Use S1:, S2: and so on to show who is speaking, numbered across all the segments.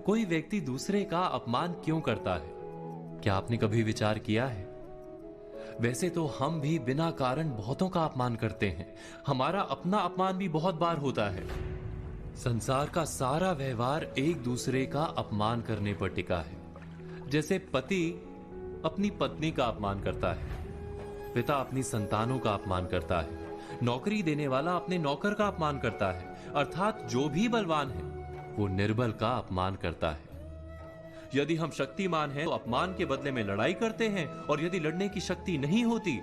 S1: कोई व्यक्ति दूसरे का अपमान क्यों करता है? क्या आपने कभी विचार किया है? वैसे तो हम भी बिना कारण बहुतों का अपमान करते हैं। हमारा अपना अपमान भी बहुत बार होता है। संसार का सारा व्यवहार एक दूसरे का अपमान करने पर टिका है। जैसे पति अपनी पत्नी का अपमान करता है, पिता अपनी संतानों का अपमान करता है, नौकरी देने वाला अपने नौकर का अपमान करता है, अर्थात जो भी बलवान है वो निर्बल का अपमान करता है। यदि हम शक्तिमान हैं तो अपमान के बदले में लड़ाई करते हैं, और यदि लड़ने की शक्ति नहीं होती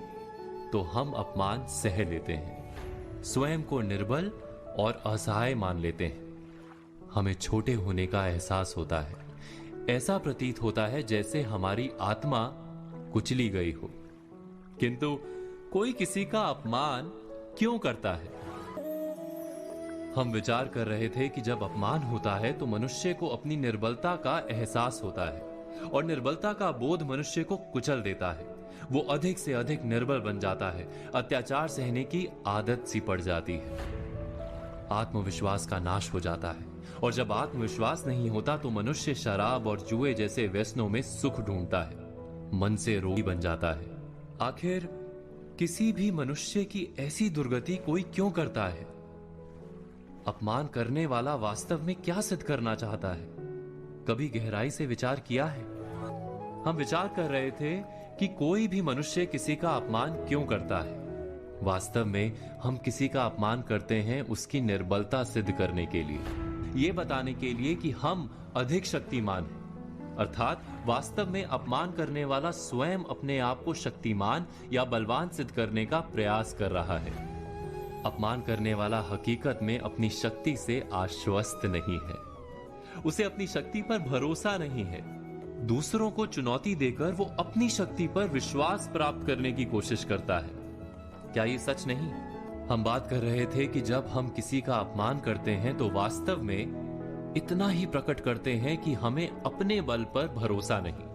S1: तो हम अपमान सह लेते हैं, स्वयं को निर्बल और असहाय मान लेते हैं। हमें छोटे होने का एहसास होता है। ऐसा प्रतीत होता है जैसे हमारी आत्मा कुचली गई हो। किंतु कोई किसी का अपमान क्यों करता है? हम विचार कर रहे थे कि जब अपमान होता है तो मनुष्य को अपनी निर्बलता का एहसास होता है, और निर्बलता का बोध मनुष्य को कुचल देता है। वो अधिक से अधिक निर्बल बन जाता है, अत्याचार सहने की आदत सी पड़ जाती है, आत्मविश्वास का नाश हो जाता है। और जब आत्मविश्वास नहीं होता तो मनुष्य शराब और जुए जैसे व्यसनों में सुख ढूंढता है, मन से रोगी बन जाता है। आखिर किसी भी मनुष्य की ऐसी दुर्गति कोई क्यों करता है? अपमान करने वाला वास्तव में क्या सिद्ध करना चाहता है? कभी गहराई से विचार किया है? हम विचार कर रहे थे कि कोई भी मनुष्य किसी का अपमान क्यों करता है। वास्तव में हम किसी का अपमान करते हैं उसकी निर्बलता सिद्ध करने के लिए, यह बताने के लिए कि हम अधिक शक्तिमान हैं। अर्थात वास्तव में अपमान करने वाला स्वयं अपने आप को शक्तिमान या बलवान सिद्ध करने का प्रयास कर रहा है। अपमान करने वाला हकीकत में अपनी शक्ति से आश्वस्त नहीं है, उसे अपनी शक्ति पर भरोसा नहीं है। दूसरों को चुनौती देकर वो अपनी शक्ति पर विश्वास प्राप्त करने की कोशिश करता है। क्या ये सच नहीं? हम बात कर रहे थे कि जब हम किसी का अपमान करते हैं तो वास्तव में इतना ही प्रकट करते हैं कि हमें अपने बल पर भरोसा नहीं।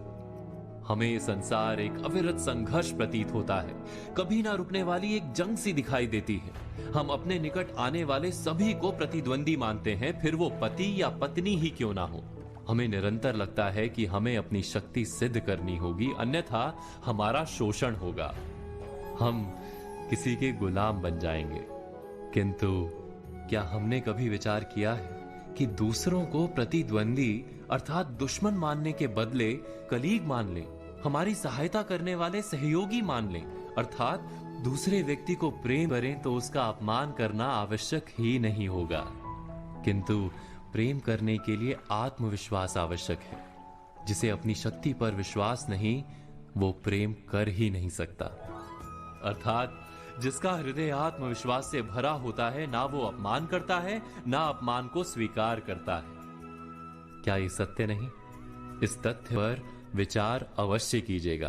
S1: हमें ये संसार एक अविरत संघर्ष प्रतीत होता है, कभी ना रुकने वाली एक जंग सी दिखाई देती है। हम अपने निकट आने वाले सभी को प्रतिद्वंदी मानते हैं, फिर वो पति या पत्नी ही क्यों ना हो। हमें निरंतर लगता है कि हमें अपनी शक्ति सिद्ध करनी होगी, अन्यथा हमारा शोषण होगा, हम किसी के गुलाम बन जाएंगे। किंतु क्या हमने कभी विचार किया है कि दूसरों को प्रतिद्वंदी अर्थात दुश्मन मानने के बदले कलीग मान लें, हमारी सहायता करने वाले सहयोगी मान लें, अर्थात दूसरे व्यक्ति को प्रेम करें तो उसका अपमान करना आवश्यक ही नहीं होगा। किंतु प्रेम करने के लिए आत्मविश्वास आवश्यक है। जिसे अपनी शक्ति पर विश्वास नहीं, वो प्रेम कर ही नहीं सकता। अर्थात जिसका हृदय आत्मविश्वास से भरा होता है, ना वो अपमान करता है, ना अपमान को स्वीकार करता है। क्या ये सत्य नहीं? इस तथ्य पर विचार अवश्य कीजिएगा।